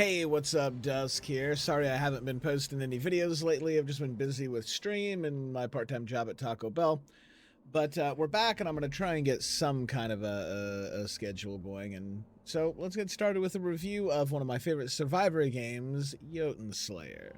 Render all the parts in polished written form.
Hey, what's up? Dusk here. Sorry I haven't been posting any videos lately. I've just been busy with stream and my part-time job at Taco Bell. But we're back, and I'm going to try and get some kind of a schedule going. And so let's get started with a review of one of my favorite Survivor games, JotunnSlayer.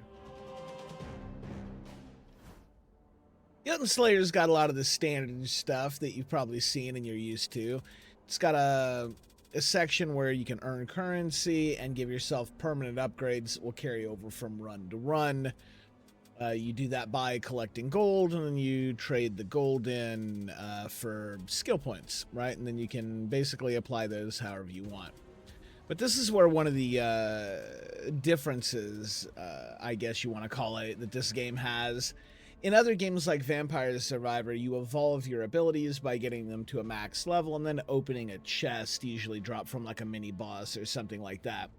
JotunnSlayer's got a lot of the standard stuff that you've probably seen and you're used to. It's got a section where you can earn currency and give yourself permanent upgrades that will carry over from run to run. You do that by collecting gold, and then you trade the gold in for skill points, right? And then you can basically apply those however you want. But this is where one of the differences, I guess you want to call it, that this game has. In other games like Vampire the Survivor, you evolve your abilities by getting them to a max level and then opening a chest, usually dropped from like a mini boss or something like that.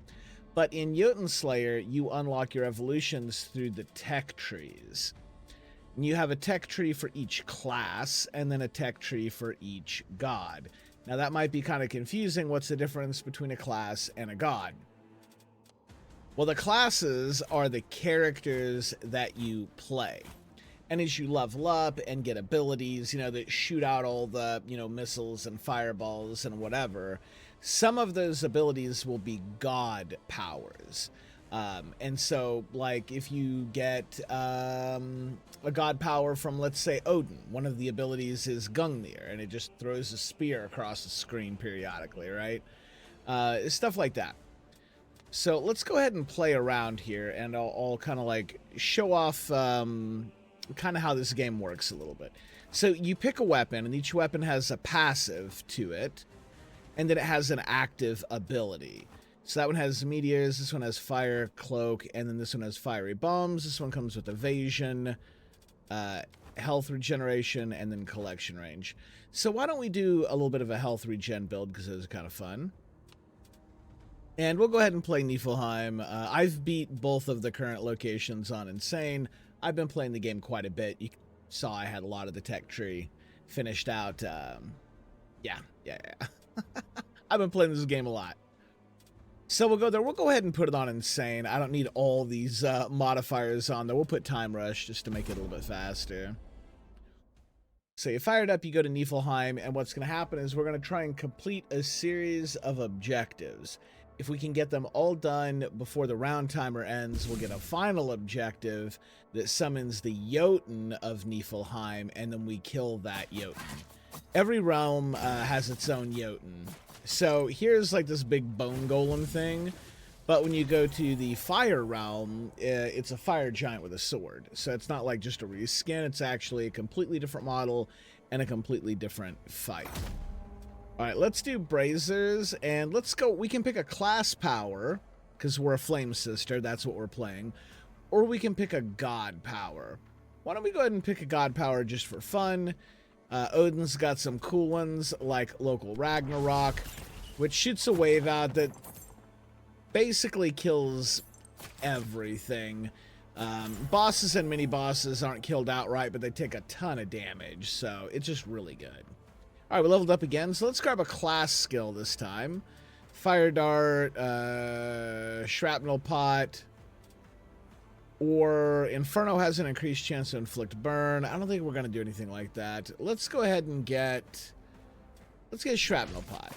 But in JotunnSlayer, you unlock your evolutions through the tech trees. And you have a tech tree for each class and then a tech tree for each god. Now that might be kind of confusing. What's the difference between a class and a god? Well, the classes are the characters that you play. And as you level up and get abilities, that shoot out all the, missiles and fireballs and whatever, some of those abilities will be god powers. And so, like, if you get a god power from, let's say, Odin, one of the abilities is Gungnir, and it just throws a spear across the screen periodically, right? Stuff like that. So let's go ahead and play around here, and I'll kind of, like, show off kind of how this game works a little bit. So you pick a weapon, and each weapon has a passive to it, and then it has an active ability. So that one has meteors, this one has fire cloak, and then this one has fiery bombs. This one comes with evasion, health regeneration, and then collection range. So why don't we do a little bit of a health regen build, because those are kind of fun. And we'll go ahead and play Niflheim. I've beat both of the current locations on Insane. I've been playing the game quite a bit. You saw I had a lot of the tech tree finished out. Yeah. I've been playing this game a lot. So we'll go there. We'll go ahead and put it on Insane. I don't need all these modifiers on there. We'll put Time Rush just to make it a little bit faster. So you fire it up, you go to Niflheim, and what's going to happen is we're going to try and complete a series of objectives. If we can get them all done before the round timer ends, we'll get a final objective that summons the Jotun of Niflheim, and then we kill that Jotun. Every realm has its own Jotun. So here's like this big bone golem thing, but when you go to the fire realm, it's a fire giant with a sword. So it's not like just a reskin, it's actually a completely different model and a completely different fight. All right, let's do Brazers, and let's go. We can pick a class power, because we're a Flame Sister, that's what we're playing. Or we can pick a God power. Why don't we go ahead and pick a God power just for fun? Odin's got some cool ones, like Local Ragnarok, which shoots a wave out that basically kills everything. Bosses and mini-bosses aren't killed outright, but they take a ton of damage, so it's just really good. All right, we leveled up again, so let's grab a class skill this time. Fire Dart, Shrapnel Pot, or Inferno has an increased chance to inflict burn. I don't think we're going to do anything like that. Let's go ahead and get Shrapnel Pot.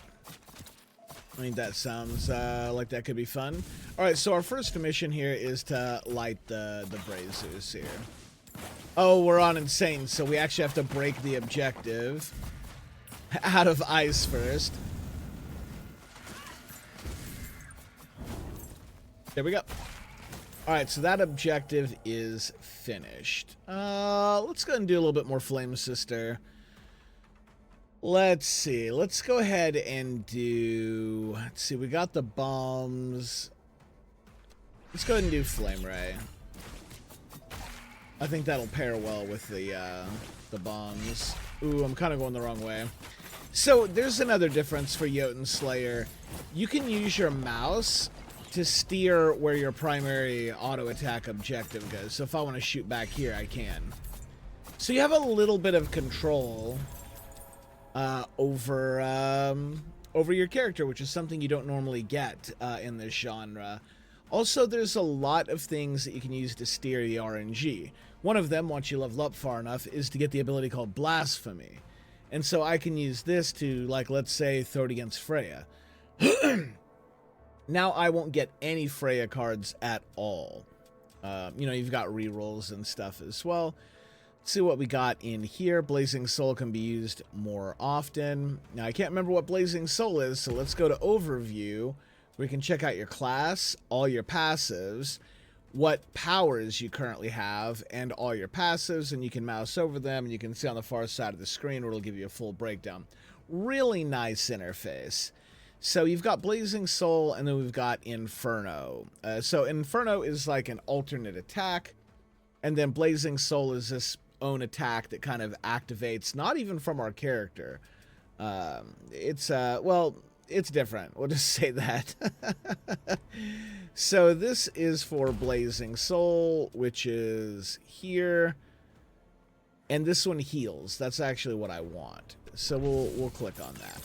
I think that sounds like that could be fun. All right, so our first mission here is to light the Brazers here. Oh, we're on Insane, so we actually have to break the objective out of ice first. There we go. All right, so that objective is finished. Let's go and do a little bit more Flame Sister. Let's see. Let's go ahead and do... Let's see. We got the bombs. Let's go ahead and do Flame Ray. I think that'll pair well with the bombs. Ooh, I'm kind of going the wrong way. So there's another difference for JotunnSlayer. You can use your mouse to steer where your primary auto attack objective goes. So if I want to shoot back here, I can. So you have a little bit of control over your character, which is something you don't normally get in this genre. Also, there's a lot of things that you can use to steer the RNG. One of them, once you level up far enough, is to get the ability called Blasphemy. And so I can use this to, like, let's say, throw it against Freya. Now I won't get any Freya cards at all. You know, you've got rerolls and stuff as well. Let's see what we got in here. Blazing Soul can be used more often. Now, I can't remember what Blazing Soul is, so let's go to Overview, where you can check out your class, all your passives, what powers you currently have, and all your passives, and you can mouse over them, and you can see on the far side of the screen where it'll give you a full breakdown. Really nice interface. So you've got Blazing Soul, and then we've got Inferno. So Inferno is like an alternate attack, and then Blazing Soul is this own attack that kind of activates, not even from our character. Well, it's different. We'll just say that. So this is for Blazing Soul, which is here, and this one heals. That's actually what I want. So we'll click on that.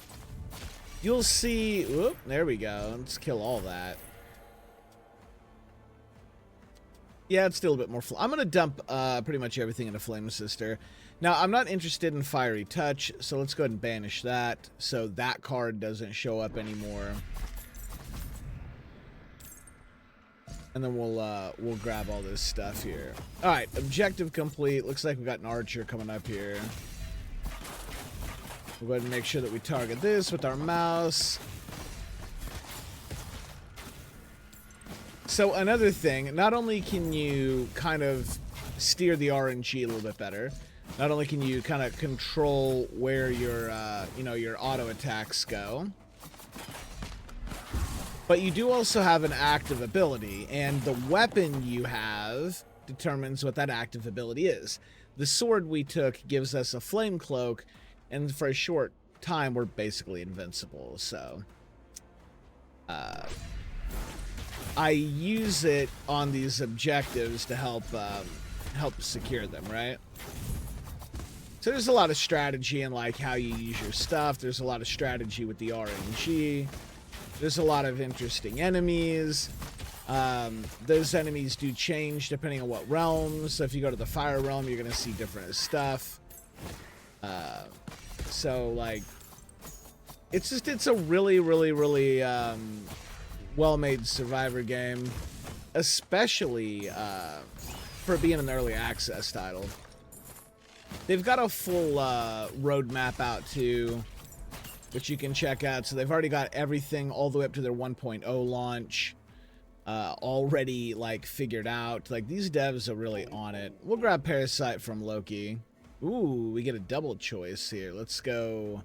You'll see, whoop, there we go. Let's kill all that. Yeah, it's still a bit more. I'm going to dump pretty much everything into Flame Sister. Now, I'm not interested in Fiery Touch, so let's go ahead and banish that so that card doesn't show up anymore. And then we'll grab all this stuff here. All right, objective complete. Looks like we got an archer coming up here. We'll go ahead and make sure that we target this with our mouse. So another thing, not only can you kind of steer the RNG a little bit better, not only can you kind of control where your, you know, your auto attacks go, but you do also have an active ability, and the weapon you have determines what that active ability is. The sword we took gives us a flame cloak, and for a short time, we're basically invincible, so I use it on these objectives to help secure them, right? So there's a lot of strategy in like how you use your stuff. There's a lot of strategy with the RNG. There's a lot of interesting enemies. Those enemies do change depending on what realms. So if you go to the fire realm, you're gonna see different stuff. So like, it's a really well-made Survivor game, especially for being an early access title. They've got a full roadmap out too, which you can check out. So they've already got everything all the way up to their 1.0 launch already like figured out. Like, these devs are really on it. We'll grab Parasite from Loki. Ooh, we get a double choice here. Let's go.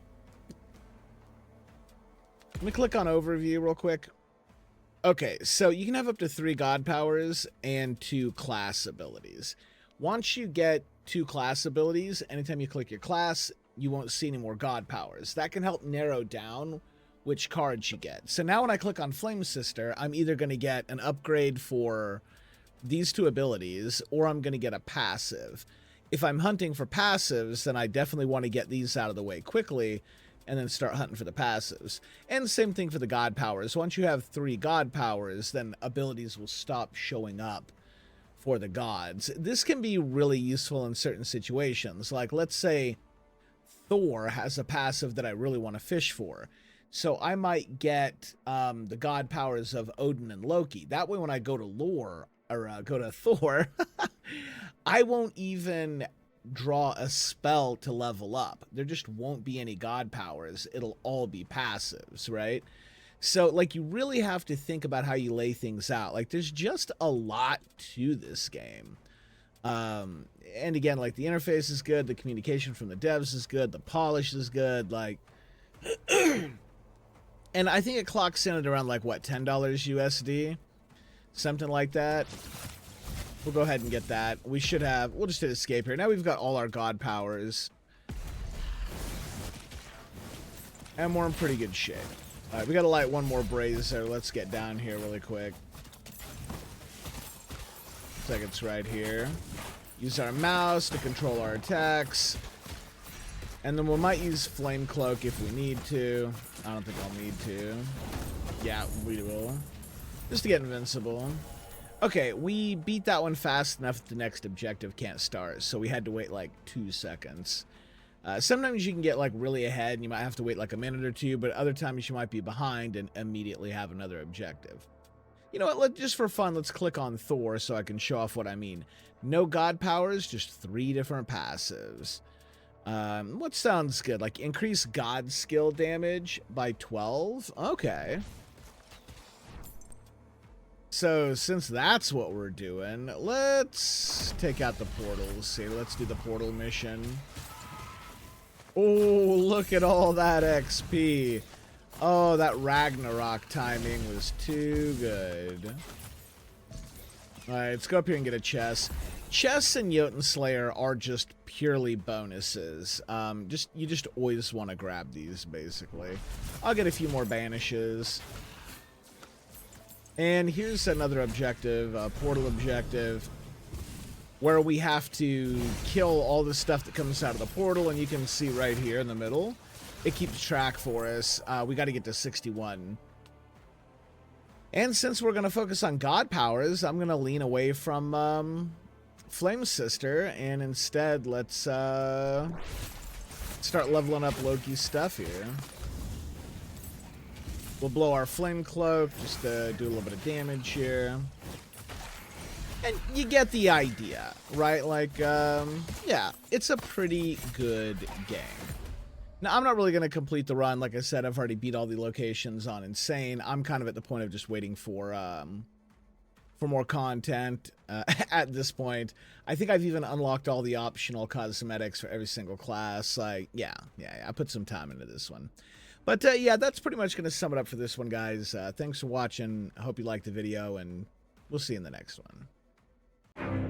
Let me click on Overview real quick. Okay, so you can have up to 3 god powers and 2 class abilities. Once you get 2 class abilities, anytime you click your class, you won't see any more god powers. That can help narrow down which cards you get. So now when I click on Flame Sister, I'm either going to get an upgrade for these 2 abilities, or I'm going to get a passive. If I'm hunting for passives, then I definitely want to get these out of the way quickly and then start hunting for the passives. And the same thing for the god powers. Once you have 3 god powers, then abilities will stop showing up for the gods. This can be really useful in certain situations. Like, let's say Thor has a passive that I really want to fish for. So I might get the god powers of Odin and Loki. That way when I go to lore, or go to Thor, I won't even draw a spell to level up. There just won't be any god powers. It'll all be passives, right? So, like, you really have to think about how you lay things out. Like, there's just a lot to this game. And again, like, the interface is good, the communication from the devs is good, the polish is good, like... And I think it clocks in at around, like, what, $10 USD? Something like that. We'll go ahead and get that. We should have... We'll just hit escape here. Now we've got all our god powers. And we're in pretty good shape. All right, we got to light one more brazier. Let's get down here really quick. Looks like it's right here. Use our mouse to control our attacks. And then we might use Flame Cloak if we need to. I don't think I'll need to. Yeah, we will. just to get invincible. Okay, we beat that one fast enough that the next objective can't start, so we had to wait like 2 seconds. Sometimes you can get like really ahead and you might have to wait like a minute or two, but other times you might be behind and immediately have another objective. You know what, just for fun, let's click on Thor so I can show off what I mean. No god powers, just 3 different passives. What sounds good? Like increase god skill damage by 12? Okay. So since that's what we're doing, let's take out the portals here. Let's do the portal mission. Oh, look at all that XP. Oh, that Ragnarok timing was too good. Alright, let's go up here and get a chest. Chests in JotunnSlayer are just purely bonuses. You just always want to grab these, basically. I'll get a few more banishes. And here's another objective, a portal objective, where we have to kill all the stuff that comes out of the portal, and you can see right here in the middle, it keeps track for us. We got to get to 61. And since we're going to focus on god powers, I'm going to lean away from Flame Sister, and instead let's start leveling up Loki's stuff here. We'll blow our flame cloak, just do a little bit of damage here. And you get the idea, right? Like, yeah, it's a pretty good game. Now, I'm not really going to complete the run. Like I said, I've already beat all the locations on Insane. I'm kind of at the point of just waiting for more content at this point. I think I've even unlocked all the optional cosmetics for every single class. Like, yeah, I put some time into this one. But, yeah, that's pretty much going to sum it up for this one, guys. Thanks for watching. I hope you liked the video, and we'll see you in the next one.